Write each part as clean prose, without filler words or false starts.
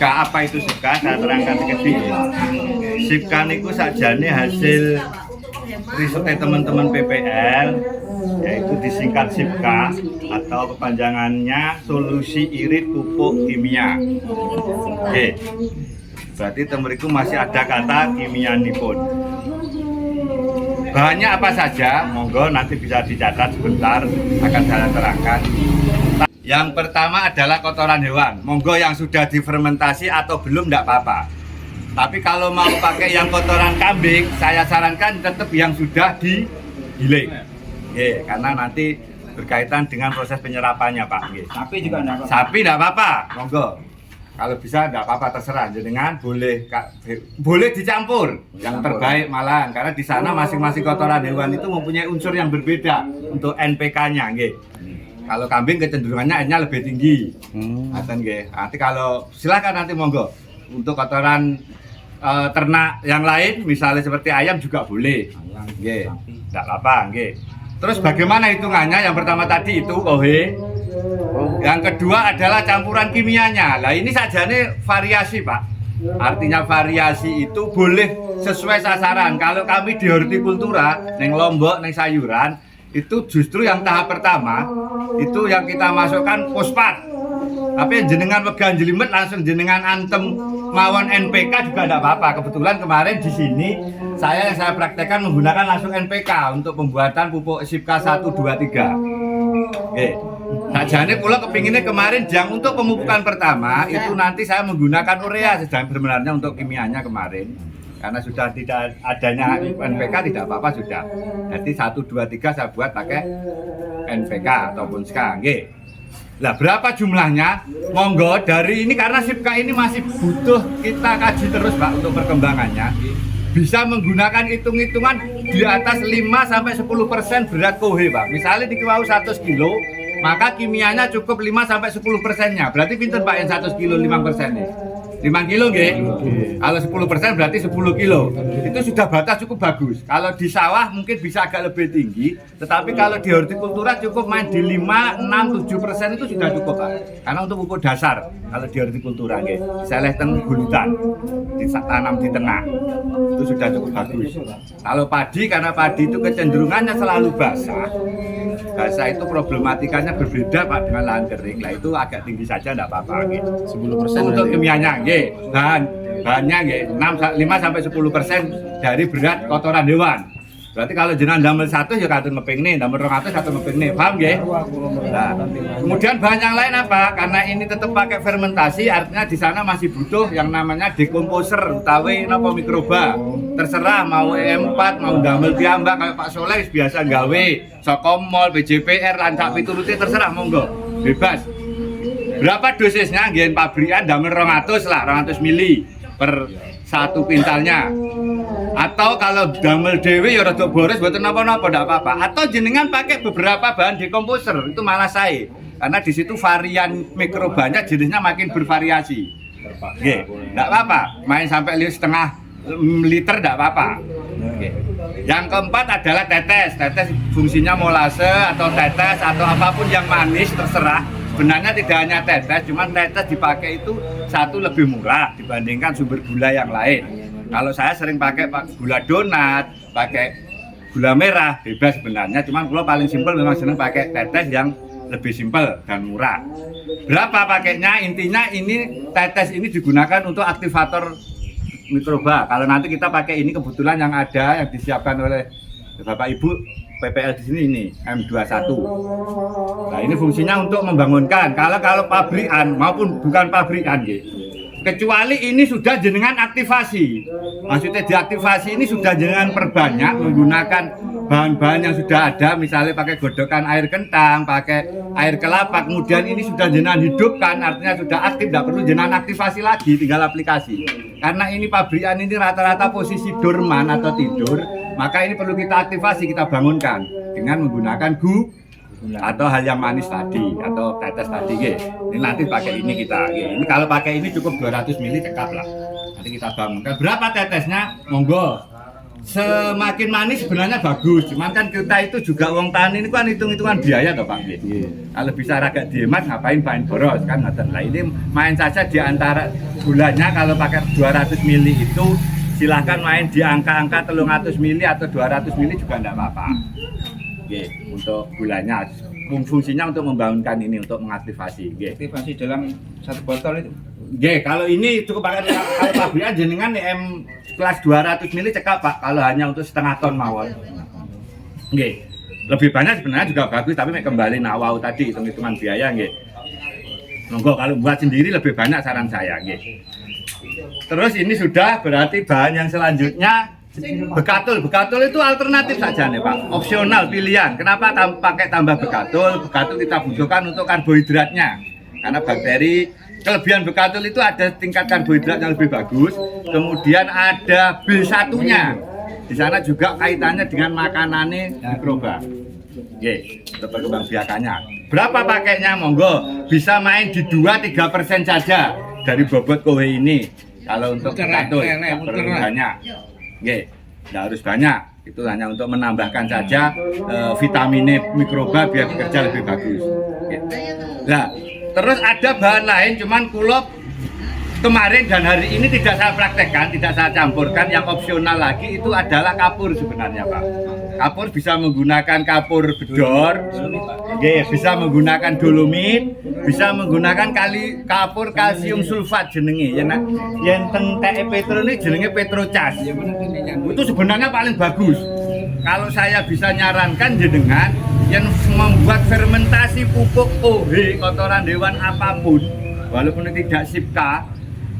Sipka. Apa itu Sipka? Saya terangkan sedikit. Sipka niku sakjane hasil risetnya teman-teman PPL, yaitu disingkat Sipka atau kepanjangannya solusi irit pupuk kimia. Oke. Berarti temeriku masih ada kata kimianipun. Bahannya apa saja? Monggo nanti bisa dicatat sebentar, akan saya terangkan. Yang pertama adalah kotoran hewan. Monggo yang sudah difermentasi atau belum tidak apa-apa. Tapi kalau mau pakai yang kotoran kambing, saya sarankan tetap yang sudah digiling. Karena nanti berkaitan dengan proses penyerapannya, Pak. Sapi juga enggak apa-apa. Sapi tidak apa-apa, monggo. Kalau bisa tidak apa-apa, terserah. Jenengan boleh dicampur yang terbaik malahan, karena di sana masing-masing kotoran hewan itu mempunyai unsur yang berbeda untuk NPK-nya, nggih. Kalau kambing kecenderungannya N-nya lebih tinggi. Nanti kalau silakan nanti monggo untuk kotoran ternak yang lain, misalnya seperti ayam juga boleh. Nggih. Tidak apa-apa, nggih. Terus bagaimana hitungannya? Yang pertama tadi itu OHE. Yang kedua adalah campuran kimianya. Lah ini saja nih variasi, Pak. Artinya variasi itu boleh sesuai sasaran. Kalau kami di hortikultura, neng lombok, neng sayuran, itu justru yang tahap pertama itu yang kita masukkan fosfat. Tapi jenengan pegang jelimet langsung jenengan antem mawon NPK juga tidak apa-apa. Kebetulan kemarin di sini saya praktekkan menggunakan langsung NPK untuk pembuatan pupuk Sipka 1, 2, 3. Oke. Nah, jadi pula kepinginnya kemarin yang untuk pemupukan pertama itu nanti saya menggunakan urea sedang sebenarnya untuk kimianya kemarin. Karena sudah tidak adanya NPK tidak apa-apa sudah. Jadi 1, 2, 3 saya buat pakai NPK ataupun SK. Lah berapa jumlahnya? Monggo dari ini karena Sipka ini masih butuh kita kaji terus, Pak, untuk perkembangannya. Bisa menggunakan hitung-hitungan di atas 5-10% berat kohe, Pak. Misalnya di kiwau 100 kilo, maka kimianya cukup 5-10%-nya. Berarti pinter, Pak, yang 100 kilo 5%-nya. 5 kilo nggih. Kalau 10% berarti 10 kilo. Itu sudah batas cukup bagus. Kalau di sawah mungkin bisa agak lebih tinggi, tetapi kalau di hortikultura cukup main di 5, 6, 7% itu sudah cukup, Pak. Karena untuk pupuk dasar kalau di hortikultura nggih. Saya teng gulutan ditanam di tengah. Itu sudah cukup bagus. Kalau padi, karena padi itu kecenderungannya selalu basah. Basah itu problematikanya berbeda, Pak, dengan lahan kering. Lah itu agak tinggi saja enggak apa-apa nggih. 10% Untuk kimianya nggih. Bahannya nggih 5-10% dari berat kotoran hewan. Berarti kalau jenengan damel 1 ya katun ngeping nih, damel 200 katun ngeping nih. Paham nggih? Nah, kemudian bahan yang lain apa? Karena ini tetap pakai fermentasi, artinya di sana masih butuh yang namanya dekomposer utawi napa mikroba. Terserah mau E4, mau damel piyambak kayak Pak Soleh biasa gawe, Sokomol, BJPR, lan sak piturute terserah monggo. Bebas. Berapa dosisnya? Nggih pabrikan damel 200 lah, 200 mili per 1 kuintalnya. Atau kalau damel dewe ya rada boros mboten napa-napa ndak apa-apa. Atau jenengan pakai beberapa bahan dekomposer, itu malah saya. Karena di situ varian mikrobanya jenisnya makin bervariasi. Nggih, ndak apa-apa. Main sampai setengah liter ndak apa-apa. Yang keempat adalah tetes. Tetes fungsinya molase atau tetes atau apapun yang manis terserah. Sebenarnya tidak hanya tetes, cuman tetes dipakai itu satu lebih murah dibandingkan sumber gula yang lain. Kalau saya sering pakai gula donat, pakai gula merah, bebas sebenarnya. Cuman kalau paling simpel memang senang pakai tetes yang lebih simpel dan murah. Berapa pakainya? Intinya ini tetes ini digunakan untuk aktivator mikroba. Kalau nanti kita pakai ini kebetulan yang ada yang disiapkan oleh Bapak Ibu PPL di sini ini M21. Nah, ini fungsinya untuk membangunkan. Kalau pabrikan maupun bukan pabrikan gitu. Kecuali ini sudah jenengan aktivasi. Maksudnya diaktifasi ini sudah jenengan perbanyak menggunakan bahan-bahan yang sudah ada, misalnya pakai godokan air kentang, pakai air kelapa, kemudian ini sudah jenengan hidupkan, artinya sudah aktif, tidak perlu jenengan aktivasi lagi, tinggal aplikasi. Karena ini pabrikan ini rata-rata posisi dorman atau tidur, maka ini perlu kita aktivasi, kita bangunkan dengan menggunakan atau hal yang manis tadi atau tetes tadi ini nanti pakai ini kita ini kalau pakai ini cukup 200 ml cekap lah, nanti kita bangunkan. Berapa tetesnya? Monggo semakin manis sebenarnya bagus, cuman kan kita itu juga uang tani ini kan hitung-hitungan biaya toh Pak. Kalau bisa agak dihemat ngapain main boros kan ngoten. Lah ini main saja di antara gulanya kalau pakai 200 ml itu silahkan main di angka-angka 300 ml atau 200 ml juga enggak apa-apa. Untuk gulanya fungsinya untuk membangunkan ini, untuk mengaktifasi. Aktivasi dalam satu botol itu. Kalau ini cukup pakai kalau pabrikan jenengan M kelas 200 ml cekap Pak, kalau hanya untuk setengah ton mawon. Lebih banyak sebenarnya juga bagus, tapi kembali nawau tadi hitung-hitungan biaya monggo kalau buat sendiri lebih banyak saran saya Terus ini sudah berarti bahan yang selanjutnya bekatul. Bekatul itu alternatif saja nih Pak, opsional pilihan. Kenapa pakai tambah bekatul? Bekatul kita butuhkan untuk karbohidratnya, karena bakteri. Kelebihan bekatul itu ada tingkat karbohidrat yang lebih bagus, kemudian ada B1-nya. Di sana juga kaitannya dengan makanannya mikroba. Untuk perkembangbiakannya. Berapa pakainya? Monggo, bisa main di 2-3% saja dari bobot kowe ini. Kalau untuk bekatul, perlu banyak. Tidak harus banyak. Itu hanya untuk menambahkan saja vitamin mikroba biar bekerja lebih bagus. Nah, terus ada bahan lain, cuman kulop kemarin dan hari ini tidak saya praktekkan, tidak saya campurkan. Yang opsional lagi itu adalah kapur sebenarnya Pak. Kapur bisa menggunakan kapur bedor, bisa menggunakan dolomit, bisa menggunakan kapur kalsium sulfat jenenge. Yang teng TE Petro ini jenenge Petrocas. Itu sebenarnya paling bagus. Kalau saya bisa nyarankan jenengan yang membuat fermentasi pupuk OH kotoran hewan apapun, walaupun tidak SIPKA,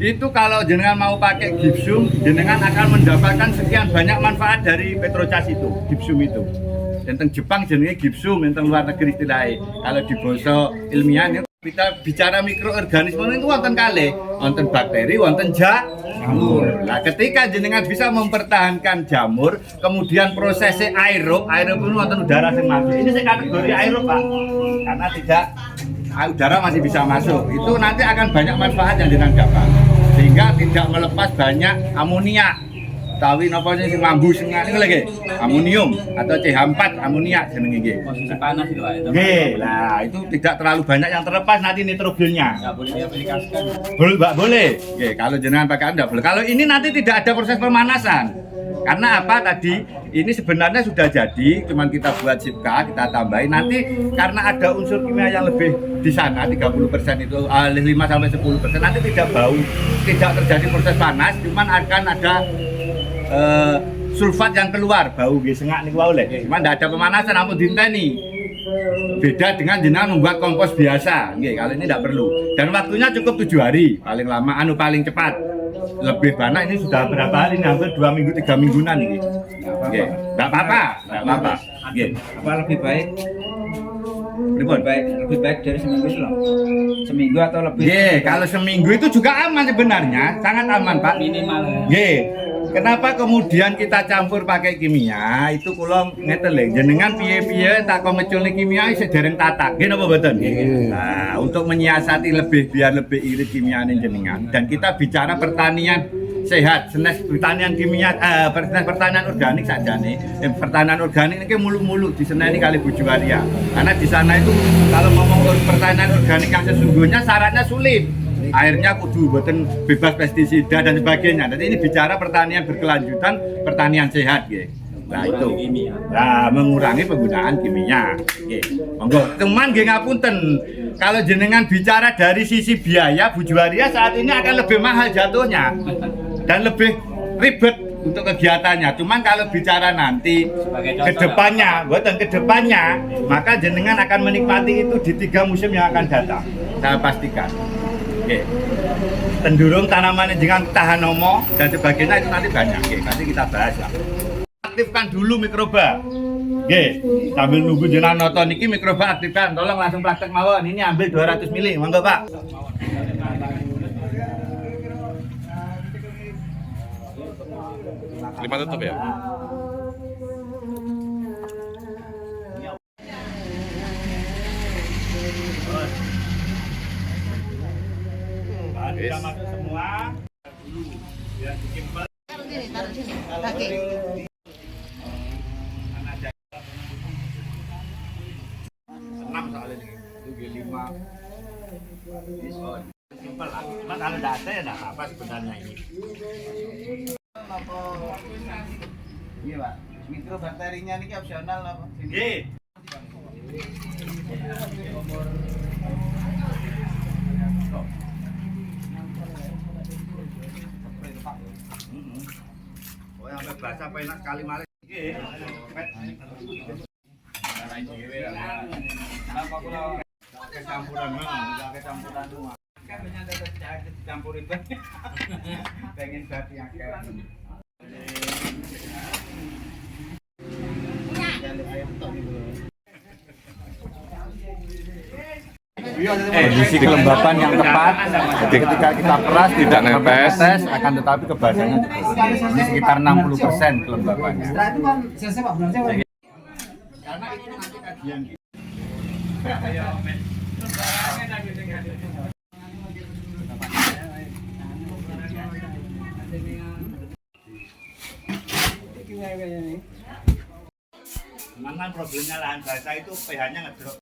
itu kalau jenengan mau pakai gipsum, jenengan akan mendapatkan sekian banyak manfaat dari Petrocas itu, gipsum itu. Tentang Jepang jenenge gipsum, tentang luar negeri istilahnya. Kalau di bahasa ilmiahnya kita bicara mikroorganisme itu wonten kalih, wonten bakteri, wonten jamur. Nah, ketika jenengan bisa mempertahankan jamur, kemudian prosesnya aerob itu wonten udara yang masuk. Ini saya kategori aerob Pak, karena tidak udara masih bisa masuk. Itu nanti akan banyak manfaat yang jenengan dapat, sehingga tidak melepas banyak amonia. Tawi napa sing mambu sing ngene lagi amonium atau CH4 amonia jenenge nggih. Posisi panas itu Pak. Nah itu tidak terlalu banyak yang terlepas nanti nitrogennya. Enggak boleh diaplikasikan. Boleh. Kalau jenengan pakai enggak boleh. Kalau ini nanti tidak ada proses pemanasan. Karena apa tadi? Ini sebenarnya sudah jadi, cuman kita buat SIPKA, kita tambahin nanti karena ada unsur kimia yang lebih di sana 30% itu 5-10%, nanti tidak bau, tidak terjadi proses panas, cuman akan ada sulfat yang keluar, bau sengak nih wae. Cuman tidak ada pemanasan, namun dinteni. Beda dengan jenengan membuat kompos biasa, kalau ini tidak perlu. Dan waktunya cukup 7 hari, paling lama, paling cepat. Lebih banyak ini sudah berapa hari ini, hampir 2 minggu 3 mingguan ini. Nggak apa-apa. Apa lebih baik? Lebih baik dari seminggu itu loh. Seminggu atau lebih? Kalau seminggu itu juga aman sebenarnya, sangat aman Pak. Minimal. Kenapa kemudian kita campur pakai kimia? Itu kula ngeten lho, jenengan piye-piye tak kok ngeculne kimia sedereng tatak. Nggih napa mboten? Nah, untuk menyiasati biar lebih irit kimiane jenengan. Dan kita bicara pertanian sehat, senes pertanian kimia, pertanian organik saja nih. Pertanian organik ini mulu-mulu diseneni kali Bu Juwaria. Karena di sana itu kalau ngomong pertanian organik yang sesungguhnya syaratnya sulit. Airnya kudu boten bebas pestisida dan sebagainya. Jadi ini bicara pertanian berkelanjutan, pertanian sehat gitu. Nah itu, mengurangi penggunaan kimia. Monggo, teman nggih ngapunten. Kalau jenengan bicara dari sisi biaya, Bu Juwaria saat ini akan lebih mahal jatuhnya dan lebih ribet untuk kegiatannya. Cuman kalau bicara nanti kedepannya, maka jenengan akan menikmati itu di 3 musim yang akan datang. Saya pastikan. Tendurung tanaman dengan tahan homo dan sebagainya itu nanti banyak. Nanti kita bahas lah. Aktifkan dulu mikroba. Sambil nunggu jenengan nonton niki mikroba aktifkan. Tolong langsung praktek mawon. Ini ambil 200 ml. Monggo Pak. Lima tutup ya. Sudah masuk semua. Dulu. Biar bikin Simpel lah. Cuma kalau tidak ada ya tidak apa-apa sebenarnya ini. Iya, Pak. Mikrobakterinya ini opsional apa? Nggih. Oh, sampai bahasa penak sekali malah. Nggih. Kecampuran, kecampuran semua. Kan ternyata dicampurin banget. Pengen babi akeh. Kondisi kelembapan yang tepat. Jadi ketika kita peras tidak netes akan tetapi kebasannya ini sekitar 60% kelembapannya. Setelah itu kan selesai Pak, benar saya. Karena itu nanti kajian. Memang kan problemnya lahan basah itu pH-nya ngedrop